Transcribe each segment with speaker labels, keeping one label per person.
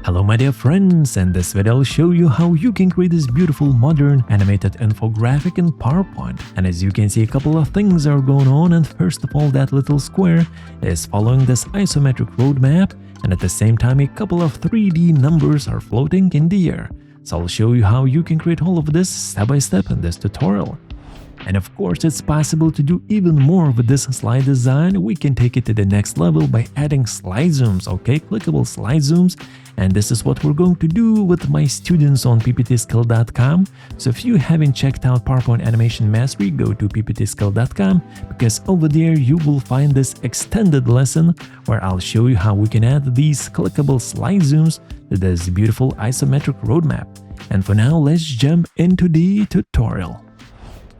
Speaker 1: Hello my dear friends, in this video I'll show you how you can create this beautiful modern animated infographic in PowerPoint. And as you can see, a couple of things are going on, and first of all, that little square is following this isometric roadmap, and at the same time a couple of 3D numbers are floating in the air. So I'll show you how you can create all of this step by step in this tutorial. And of course, it's possible to do even more with this slide design. We can take it to the next level by adding slide zooms, okay? Clickable slide zooms. And this is what we're going to do with my students on pptskill.com. So if you haven't checked out PowerPoint Animation Mastery, go to pptskill.com, because over there you will find this extended lesson where I'll show you how we can add these clickable slide zooms to this beautiful isometric roadmap. And for now, let's jump into the tutorial.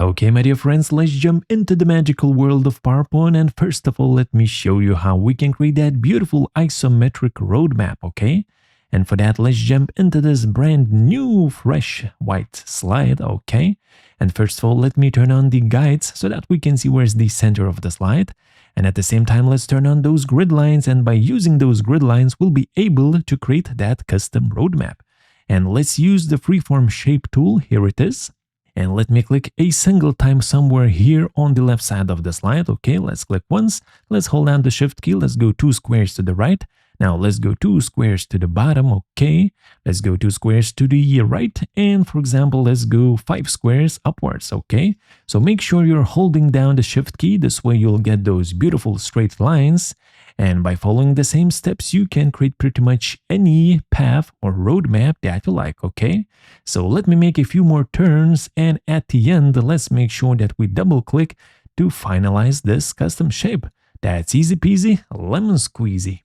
Speaker 1: Okay, my dear friends, let's jump into the magical world of PowerPoint, and first of all, let me show you how we can create that beautiful isometric roadmap, okay? And for that, let's jump into this brand new, fresh white slide, okay? And first of all, let me turn on the guides so that we can see where's the center of the slide. And at the same time, let's turn on those grid lines, and by using those grid lines, we'll be able to create that custom roadmap. And let's use the freeform shape tool, here it is. And let me click a single time somewhere here on the left side of the slide. Okay, let's click once. Let's hold down the shift key. Let's go 2 squares to the right. Now let's go 2 squares to the bottom. Okay, let's go 2 squares to the right. And for example, let's go 5 squares upwards. Okay, so make sure you're holding down the shift key. This way you'll get those beautiful straight lines. And by following the same steps, you can create pretty much any path or roadmap that you like, okay? So let me make a few more turns, and at the end, let's make sure that we double click to finalize this custom shape. That's easy peasy, lemon squeezy.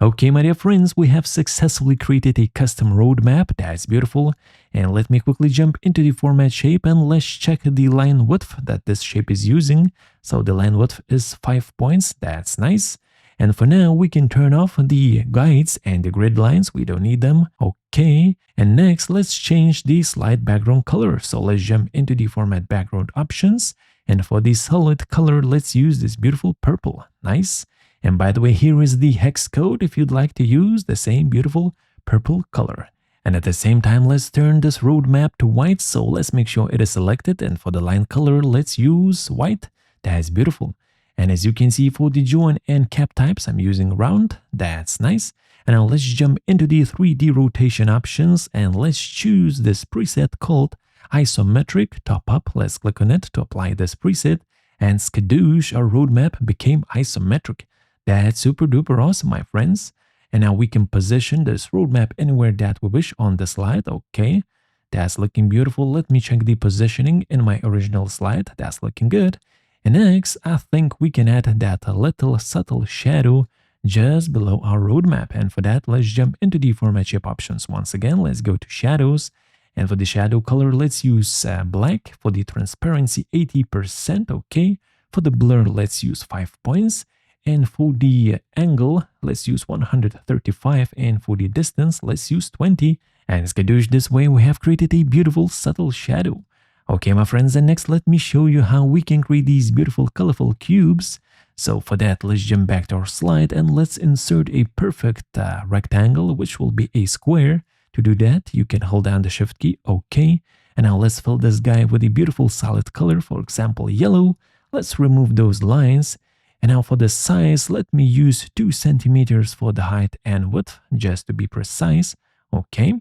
Speaker 1: Okay, my dear friends, we have successfully created a custom roadmap. That's beautiful. And let me quickly jump into the format shape, and let's check the line width that this shape is using. So the line width is 5 points. That's nice. And for now, we can turn off the guides and the grid lines. We don't need them. Okay. And next, let's change the slide background color. So let's jump into the format background options. And for the solid color, let's use this beautiful purple. Nice. And by the way, here is the hex code if you'd like to use the same beautiful purple color. And at the same time, let's turn this roadmap to white. So let's make sure it is selected. And for the line color, let's use white. That's beautiful. And as you can see, for the join and cap types, I'm using round. That's nice. And now let's jump into the 3D rotation options, and let's choose this preset called Isometric Top Up. Let's click on it to apply this preset, and skadoosh, our roadmap became isometric. That's super duper awesome, my friends. And now we can position this roadmap anywhere that we wish on the slide. Okay, that's looking beautiful. Let me check the positioning in my original slide. That's looking good. And next, I think we can add that little subtle shadow just below our roadmap. And for that, let's jump into the format shape options. Once again, let's go to shadows. And for the shadow color, let's use black. For the transparency, 80%. Okay. For the blur, let's use 5 points. And for the angle, let's use 135. And for the distance, let's use 20. And skadoosh, this way we have created a beautiful subtle shadow. Okay, my friends, and next let me show you how we can create these beautiful colorful cubes. So for that, let's jump back to our slide, and let's insert a perfect rectangle, which will be a square. To do that, you can hold down the shift key, okay. And now let's fill this guy with a beautiful solid color, for example, yellow. Let's remove those lines. And now for the size, let me use 2 centimeters for the height and width, just to be precise, okay.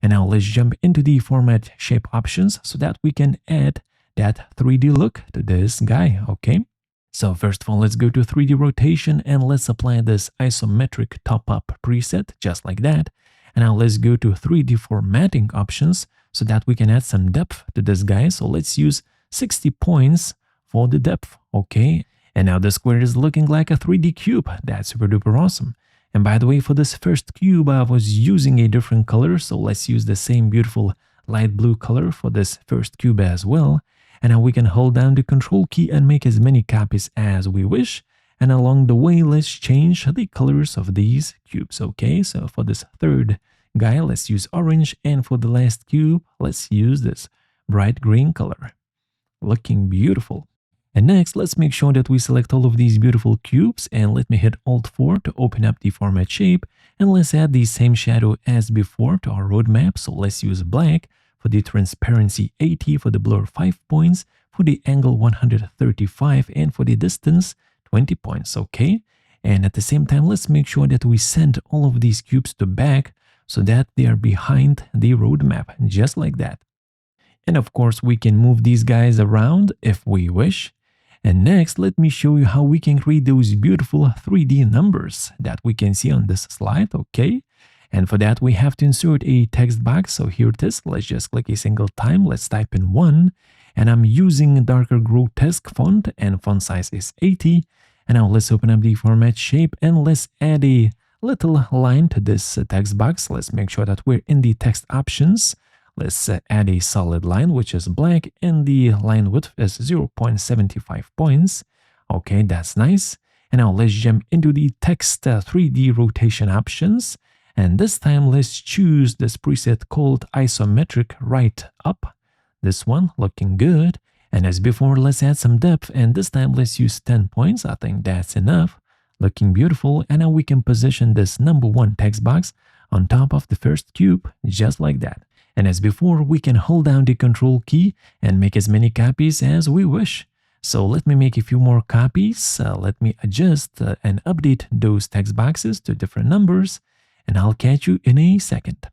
Speaker 1: And now let's jump into the format shape options so that we can add that 3D look to this guy, okay? So first of all, let's go to 3D rotation, and let's apply this isometric top up preset just like that. And now let's go to 3D formatting options so that we can add some depth to this guy. So let's use 60 points for the depth, okay? And now the square is looking like a 3D cube. That's super duper awesome. And by the way, for this first cube, I was using a different color, so let's use the same beautiful light blue color for this first cube as well. And now we can hold down the control key and make as many copies as we wish. And along the way, let's change the colors of these cubes, okay? So for this third guy, let's use orange, and for the last cube, let's use this bright green color. Looking beautiful. And next, let's make sure that we select all of these beautiful cubes, and let me hit Alt 4 to open up the format shape. And let's add the same shadow as before to our roadmap. So let's use black for the transparency 80, for the blur 5 points, for the angle 135, and for the distance 20 points, okay? And at the same time, let's make sure that we send all of these cubes to back so that they are behind the roadmap, just like that. And of course, we can move these guys around if we wish. And next, let me show you how we can create those beautiful 3D numbers that we can see on this slide, okay? And for that, we have to insert a text box. So here it is. Let's just click a single time. Let's type in 1. And I'm using darker grotesque font, and font size is 80. And now let's open up the format shape and let's add a little line to this text box. Let's make sure that we're in the text options. Let's add a solid line, which is black, and the line width is 0.75 points. Okay, that's nice. And now let's jump into the text 3D rotation options. And this time, let's choose this preset called Isometric right up. This one looking good. And as before, let's add some depth. And this time, let's use 10 points. I think that's enough. Looking beautiful. And now we can position this number 1 text box on top of the first cube, just like that. And as before, we can hold down the Control key and make as many copies as we wish. So let me make a few more copies. Let me adjust and update those text boxes to different numbers. And I'll catch you in a second.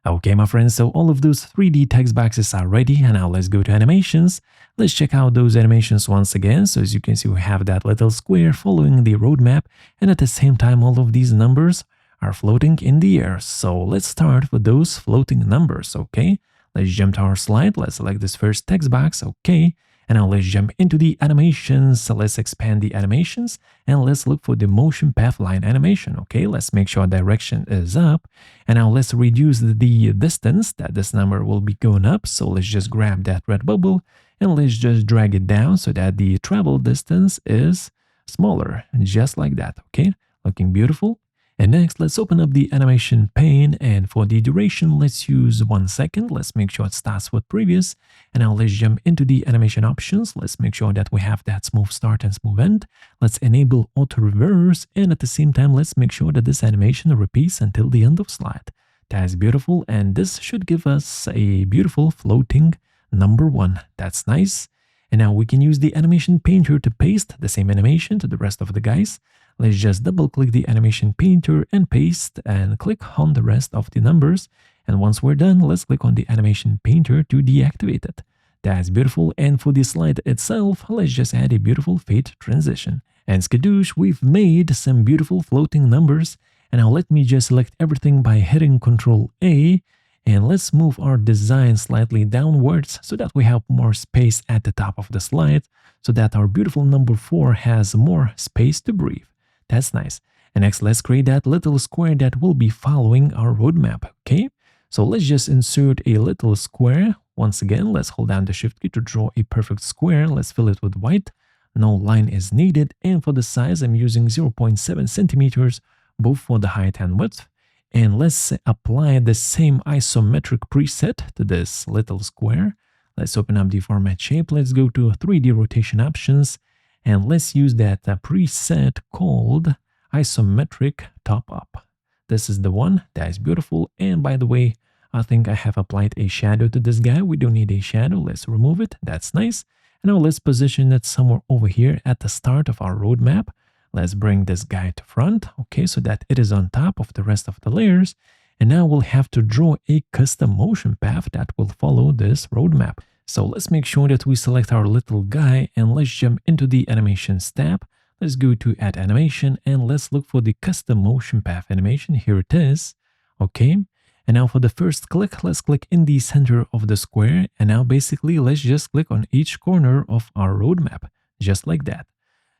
Speaker 1: Okay, my friends, so all of those 3D text boxes are ready. And now let's go to animations. Let's check out those animations once again. So as you can see, we have that little square following the roadmap. And at the same time, all of these numbers are floating in the air. So let's start with those floating numbers, okay? Let's jump to our slide. Let's select this first text box, okay? And now let's jump into the animations. So let's expand the animations and let's look for the motion path line animation, okay? Let's make sure direction is up. And now let's reduce the distance that this number will be going up. So let's just grab that red bubble and let's just drag it down so that the travel distance is smaller, just like that, okay? Looking beautiful. And next, let's open up the animation pane, and for the duration, let's use 1 second. Let's make sure it starts with previous. And now let's jump into the animation options. Let's make sure that we have that smooth start and smooth end. Let's enable auto reverse, and at the same time, let's make sure that this animation repeats until the end of slide. That's beautiful, and this should give us a beautiful floating number 1. That's nice. And now we can use the animation painter to paste the same animation to the rest of the guys. Let's just double click the animation painter and paste and click on the rest of the numbers. And once we're done, let's click on the animation painter to deactivate it. That's beautiful. And for the slide itself, let's just add a beautiful fade transition. And skadoosh, we've made some beautiful floating numbers. And now let me just select everything by hitting Ctrl A. And let's move our design slightly downwards so that we have more space at the top of the slide, so that our beautiful number 4 has more space to breathe. That's nice. And next, let's create that little square that will be following our roadmap, okay? So let's just insert a little square. Once again, let's hold down the Shift key to draw a perfect square. Let's fill it with white. No line is needed. And for the size, I'm using 0.7 centimeters, both for the height and width. And let's apply the same isometric preset to this little square. Let's open up the format shape. Let's go to 3D rotation options. And let's use that preset called Isometric Top Up. This is the one. That is beautiful. And by the way, I think I have applied a shadow to this guy. We don't need a shadow. Let's remove it. That's nice. And now let's position it somewhere over here at the start of our roadmap. Let's bring this guy to front, okay, so that it is on top of the rest of the layers. And now we'll have to draw a custom motion path that will follow this roadmap. So let's make sure that we select our little guy and let's jump into the animations tab. Let's go to add animation and let's look for the custom motion path animation. Here it is, okay. And now for the first click, let's click in the center of the square. And now basically, let's just click on each corner of our roadmap, just like that.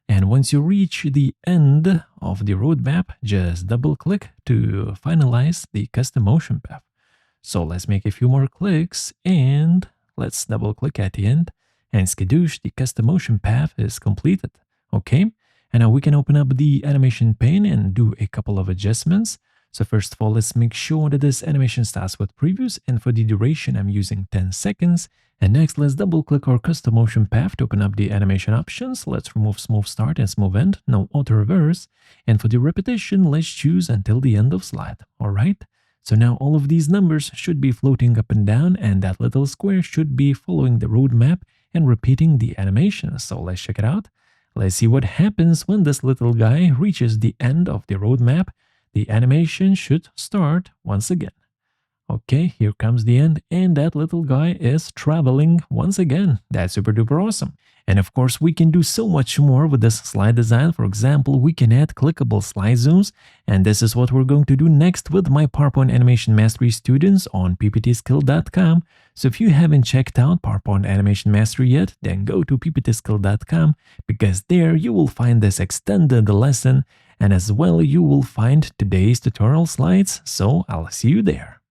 Speaker 1: And once you reach the end of the roadmap, just double click to finalize the custom motion path. So let's make a few more clicks and let's double click at the end. And skadoosh, the custom motion path is completed. Okay. And now we can open up the animation pane and do a couple of adjustments. So first of all, let's make sure that this animation starts with previews, and for the duration, I'm using 10 seconds. And next, let's double-click our custom motion path to open up the animation options. Let's remove smooth start and smooth end, no auto reverse. And for the repetition, let's choose until the end of slide. All right. So now all of these numbers should be floating up and down, and that little square should be following the roadmap and repeating the animation. So let's check it out. Let's see what happens when this little guy reaches the end of the roadmap. The animation should start once again. Okay, here comes the end, and that little guy is traveling once again. That's super duper awesome. And of course, we can do so much more with this slide design. For example, we can add clickable slide zooms, and this is what we're going to do next with my PowerPoint Animation Mastery students on pptskill.com. So if you haven't checked out PowerPoint Animation Mastery yet, then go to pptskill.com, because there you will find this extended lesson, and as well you will find today's tutorial slides. So I'll see you there.